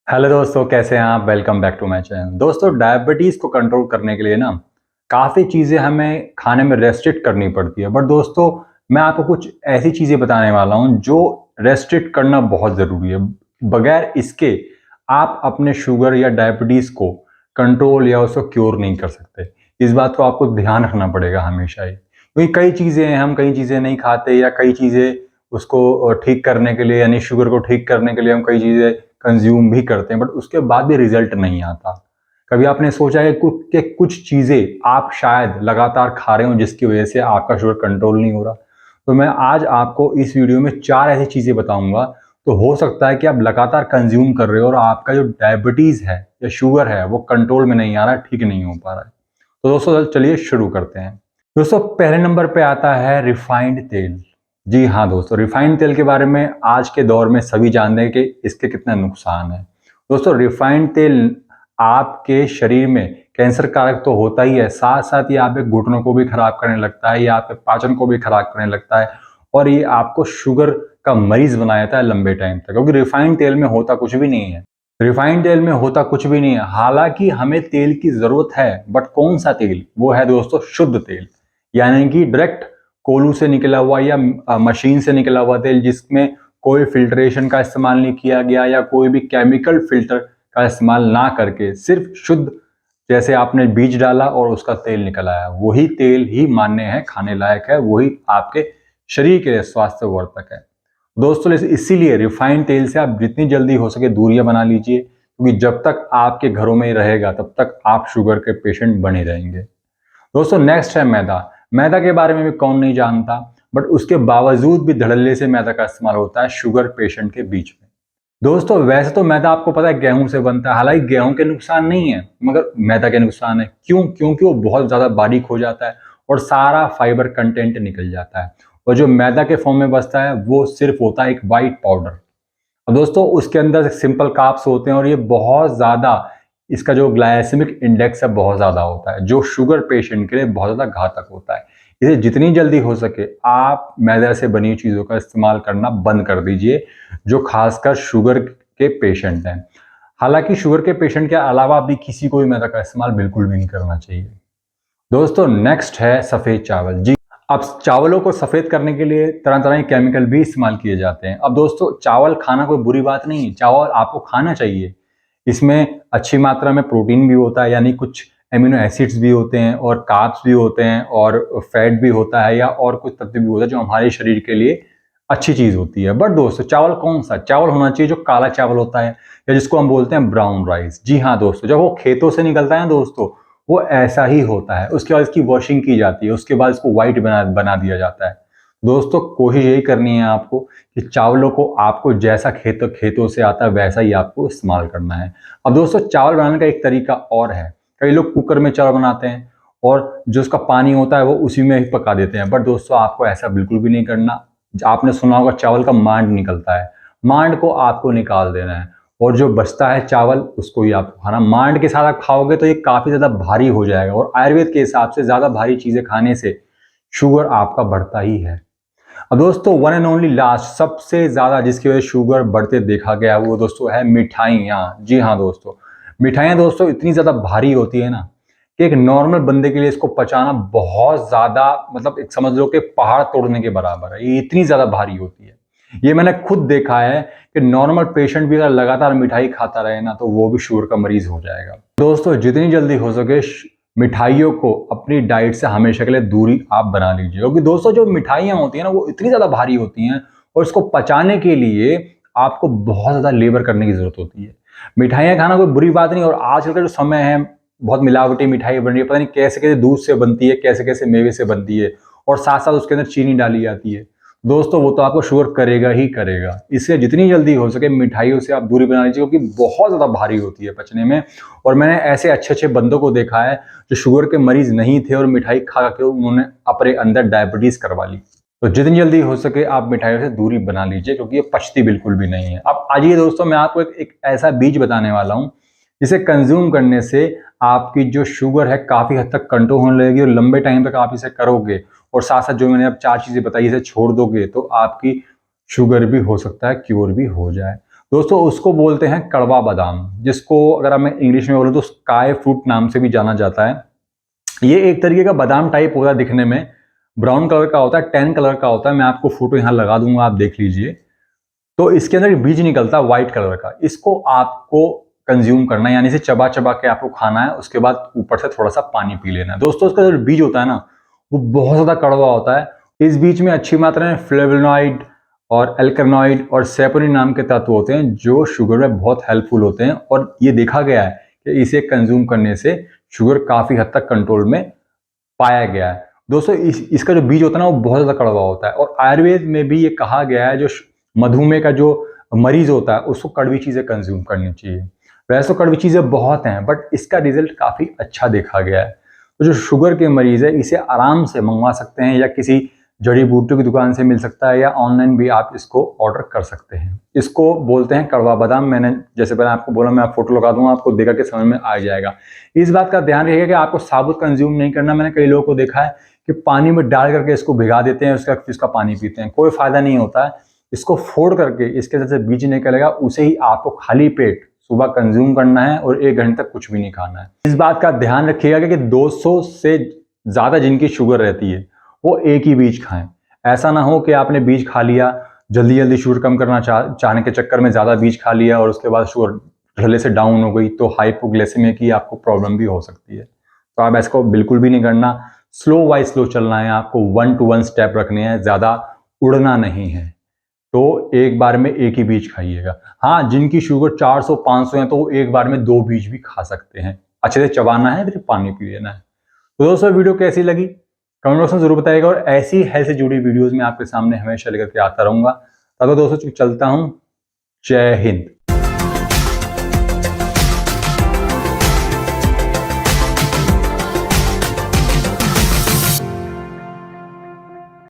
Hello दोस्तों, कैसे हैं आप। Welcome back to my channel. दोस्तों, डायबिटीज़ को कंट्रोल करने के लिए ना काफ़ी चीज़ें हमें खाने में रेस्ट्रिक्ट करनी पड़ती है। बट दोस्तों, मैं आपको कुछ ऐसी चीज़ें बताने वाला हूँ जो रेस्ट्रिक्ट करना बहुत ज़रूरी है। बगैर इसके आप अपने शुगर या डायबिटीज़ को कंट्रोल या उसको क्योर नहीं कर सकते। इस बात को आपको ध्यान रखना पड़ेगा हमेशा ही, क्योंकि कई चीज़ें हैं, हम कई चीज़ें नहीं खाते या कई चीज़ें उसको ठीक करने के लिए, यानी शुगर को ठीक करने के लिए हम कई चीज़ें कंज्यूम भी करते हैं, बट उसके बाद भी रिजल्ट नहीं आता। कभी आपने सोचा है कि कुछ चीज़ें आप शायद लगातार खा रहे हो जिसकी वजह से आपका शुगर कंट्रोल नहीं हो रहा। तो मैं आज आपको इस वीडियो में 4 ऐसी चीज़ें बताऊँगा, तो हो सकता है कि आप लगातार कंज्यूम कर रहे हो और आपका जो डायबिटीज़ है या शुगर है वो कंट्रोल में नहीं आ रहा है, ठीक नहीं हो पा रहा है। तो दोस्तों चलिए शुरू करते हैं। दोस्तों, पहले नंबर पे आता है रिफाइंड तेल। जी हाँ दोस्तों, रिफाइंड तेल के बारे में आज के दौर में सभी जानते हैं कि इसके कितने नुकसान हैं। दोस्तों, रिफाइंड तेल आपके शरीर में कैंसर कारक तो होता ही है, साथ साथ ये आपके घुटनों को भी खराब करने लगता है, ये आपके पाचन को भी खराब करने लगता है और ये आपको शुगर का मरीज बना देता है लंबे टाइम तक, क्योंकि रिफाइंड तेल में होता कुछ भी नहीं है। रिफाइंड तेल में होता कुछ भी नहीं है। हालांकि हमें तेल की जरूरत है, बट कौन सा तेल? वो है दोस्तों शुद्ध तेल, यानी कि डायरेक्ट कोल्हू से निकला हुआ या मशीन से निकला हुआ तेल, जिसमें कोई फिल्ट्रेशन का इस्तेमाल नहीं किया गया या कोई भी केमिकल फिल्टर का इस्तेमाल ना करके सिर्फ शुद्ध, जैसे आपने बीज डाला और उसका तेल निकल आया, वही तेल ही मान्य है, खाने लायक है, वही आपके शरीर के लिए स्वास्थ्यवर्धक है। दोस्तों, इसीलिए रिफाइंड तेल से आप जितनी जल्दी हो सके दूरियां बना लीजिए, क्योंकि जब तक आपके घरों में ही रहेगा तब तक आप शुगर के पेशेंट बने रहेंगे। दोस्तों, नेक्स्ट है मैदा। मैदा के बारे में भी कौन नहीं जानता, बट उसके बावजूद भी धड़ल्ले से मैदा का इस्तेमाल होता है शुगर पेशेंट के बीच में। दोस्तों, वैसे तो मैदा आपको पता है गेहूं से बनता है, हालांकि गेहूं के नुकसान नहीं है मगर मैदा के नुकसान है। क्यों? क्योंकि वो बहुत ज़्यादा बारीक हो जाता है और सारा फाइबर कंटेंट निकल जाता है, और जो मैदा के फॉर्म में बचता है वो सिर्फ होता है एक वाइट पाउडर। और दोस्तों, उसके अंदर सिंपल कार्ब्स होते हैं और ये बहुत ज़्यादा, इसका जो ग्लाइसेमिक इंडेक्स है बहुत ज़्यादा होता है, जो शुगर पेशेंट के लिए बहुत ज़्यादा घातक होता है। इसे जितनी जल्दी हो सके आप मैदा से बनी चीज़ों का इस्तेमाल करना बंद कर दीजिए, जो खासकर शुगर के पेशेंट हैं। हालांकि शुगर के पेशेंट के अलावा भी किसी को भी मैदा का इस्तेमाल बिल्कुल भी नहीं करना चाहिए। दोस्तों, नेक्स्ट है सफ़ेद चावल। जी, अब चावलों को सफ़ेद करने के लिए तरह तरह के केमिकल भी इस्तेमाल किए जाते हैं। अब दोस्तों, चावल खाना कोई बुरी बात नहीं है, चावल आपको खाना चाहिए। इसमें अच्छी मात्रा में प्रोटीन भी होता है, यानी कुछ एमिनो एसिड्स भी होते हैं और कार्ब्स भी होते हैं और फैट भी होता है, या और कुछ तत्व भी होता है जो हमारे शरीर के लिए अच्छी चीज़ होती है। बट दोस्तों, चावल कौन सा चावल होना चाहिए? जो काला चावल होता है या जिसको हम बोलते हैं ब्राउन राइस। जी हाँ दोस्तों, जब वो खेतों से निकलता है दोस्तों, वो ऐसा ही होता है। उसके बाद इसकी वॉशिंग की जाती है, उसके बाद इसको व्हाइट बना बना दिया जाता है। दोस्तों, कोशिश यही करनी है आपको कि चावलों को आपको जैसा खेतों से आता है वैसा ही आपको इस्तेमाल करना है। अब दोस्तों, चावल बनाने का एक तरीका और है। कई लोग कुकर में चावल बनाते हैं और जो उसका पानी होता है वो उसी में ही पका देते हैं, बट दोस्तों आपको ऐसा बिल्कुल भी नहीं करना। आपने सुना होगा चावल का मांड निकलता है, मांड को आपको निकाल देना है और जो बचता है चावल उसको ही आपको खाना। मांड के साथ आप खाओगे तो ये काफ़ी ज़्यादा भारी हो जाएगा, और आयुर्वेद के हिसाब से ज़्यादा भारी चीज़ें खाने से शुगर आपका बढ़ता ही है। अब दोस्तों, वन एंड ओनली लास्ट, सबसे ज़्यादा जिसकी वजह से शुगर बढ़ते देखा गया वो दोस्तों है मिठाइयाँ। जी हाँ दोस्तों, मिठाइयाँ दोस्तों इतनी ज़्यादा भारी होती है ना कि एक नॉर्मल बंदे के लिए इसको पचाना बहुत ज़्यादा, मतलब एक समझ लो कि पहाड़ तोड़ने के बराबर है, ये इतनी ज़्यादा भारी होती है। ये मैंने खुद देखा है कि नॉर्मल पेशेंट भी अगर लगातार मिठाई खाता रहे ना तो वो भी शुगर का मरीज हो जाएगा। दोस्तों, जितनी जल्दी हो सके मिठाइयों को अपनी डाइट से हमेशा के लिए दूरी आप बना लीजिए, क्योंकि दोस्तों जो मिठाइयाँ होती हैं ना वो इतनी ज़्यादा भारी होती हैं और इसको पचाने के लिए आपको बहुत ज़्यादा लेबर करने की ज़रूरत होती है। मिठाइयाँ खाना कोई बुरी बात नहीं, और आजकल का जो समय है बहुत मिलावटी मिठाई बन रही है, पता नहीं कैसे कैसे दूध से बनती है, कैसे कैसे मेवे से बनती है, और साथ साथ उसके अंदर चीनी डाली जाती है। दोस्तों, वो तो आपको शुगर करेगा ही करेगा। इसलिए जितनी जल्दी हो सके मिठाइयों से आप दूरी बना लीजिए, क्योंकि बहुत ज़्यादा भारी होती है पचने में। और मैंने ऐसे अच्छे अच्छे बंदों को देखा है जो शुगर के मरीज नहीं थे और मिठाई खा के उन्होंने अपने अंदर डायबिटीज़ करवा ली। तो जितनी जल्दी हो सके आप मिठाइयों से दूरी बना लीजिए, क्योंकि ये पचती बिल्कुल भी नहीं है। अब आइए दोस्तों, मैं आपको एक ऐसा बीज बताने वाला हूँ जिसे कंज्यूम करने से आपकी जो शुगर है काफ़ी हद तक कंट्रोल होने लगेगी, और लंबे टाइम तक आप इसे करोगे और साथ साथ जो मैंने अब 4 चीज़ें बताई इसे छोड़ दोगे तो आपकी शुगर भी हो सकता है क्योर भी हो जाए। दोस्तों उसको बोलते हैं कड़वा बादाम, जिसको अगर मैं इंग्लिश में बोलूँ तो स्काई फ्रूट नाम से भी जाना जाता है। ये एक तरीके का बादाम टाइप होता है दिखने में, ब्राउन कलर का होता है, टैन कलर का होता है। मैं आपको फोटो यहाँ लगा दूंगा, आप देख लीजिए। तो इसके अंदर बीज निकलता है व्हाइट कलर का। इसको आपको कंज्यूम करना है, यानी इसे चबा चबा के आपको खाना है। उसके बाद ऊपर से थोड़ा सा पानी पी लेना है। दोस्तों उसका जो बीज होता है ना, वो बहुत ज़्यादा कड़वा होता है। इस बीज में अच्छी मात्रा में फ्लेवोनॉइड और एल्कनॉइड और सेपोनिन नाम के तत्व होते हैं, जो शुगर में बहुत हेल्पफुल होते हैं। और ये देखा गया है कि इसे कंज्यूम करने से शुगर काफ़ी हद तक कंट्रोल में पाया गया है। दोस्तों इसका जो बीज होता है ना, वो बहुत ज़्यादा कड़वा होता है। और आयुर्वेद में भी ये कहा गया है, जो मधुमेह का जो मरीज होता है उसको कड़वी चीज़ें कंज्यूम करनी चाहिए। वैसे तो कड़वी चीज़ें बहुत हैं, बट इसका रिजल्ट काफ़ी अच्छा देखा गया है। तो जो शुगर के मरीज है, इसे आराम से मंगवा सकते हैं, या किसी जड़ी बूटियों की दुकान से मिल सकता है, या ऑनलाइन भी आप इसको ऑर्डर कर सकते हैं। इसको बोलते हैं कड़वा बादाम। मैंने जैसे पहले आपको बोला, मैं फोटो लगा दूंगा, आपको देखा के समझ में आ जाएगा। इस बात का ध्यान रखिएगा कि आपको साबुत कंज्यूम नहीं करना। मैंने कई लोगों को देखा है कि पानी में डाल करके इसको भिगा देते हैं, उसका पानी पीते हैं। कोई फायदा नहीं होता है। इसको फोड़ करके इसके जैसे बीज निकलेगा, उसे ही आपको खाली पेट सुबह कंज्यूम करना है, और 1 घंटे तक कुछ भी नहीं खाना है। इस बात का ध्यान रखिएगा कि 200 से ज़्यादा जिनकी शुगर रहती है, वो एक ही बीज खाएं। ऐसा ना हो कि आपने बीज खा लिया, जल्दी जल्दी शुगर कम करना चाहने के चक्कर में ज़्यादा बीज खा लिया, और उसके बाद शुगर ढले से डाउन हो गई, तो हाइपोग्लाइसेमिया की आपको प्रॉब्लम भी हो सकती है। तो आप ऐसा बिल्कुल भी नहीं करना। स्लो बाय स्लो चलना है आपको, 1 to 1 स्टेप रखने हैं, ज़्यादा उड़ना नहीं है। तो एक बार में एक ही बीज खाइएगा। हाँ, जिनकी शुगर 400-500 है, तो वो एक बार में 2 बीज भी खा सकते हैं। अच्छे से चबाना है, फिर पानी पी लेना है। तो दोस्तों वीडियो कैसी लगी कमेंट बॉक्स में जरूर बताइएगा, और ऐसी हेल्थ से जुड़ी वीडियोस मैं आपके सामने हमेशा लेकर के आता रहूंगा। तब तक दोस्तों चलता हूँ। जय हिंद।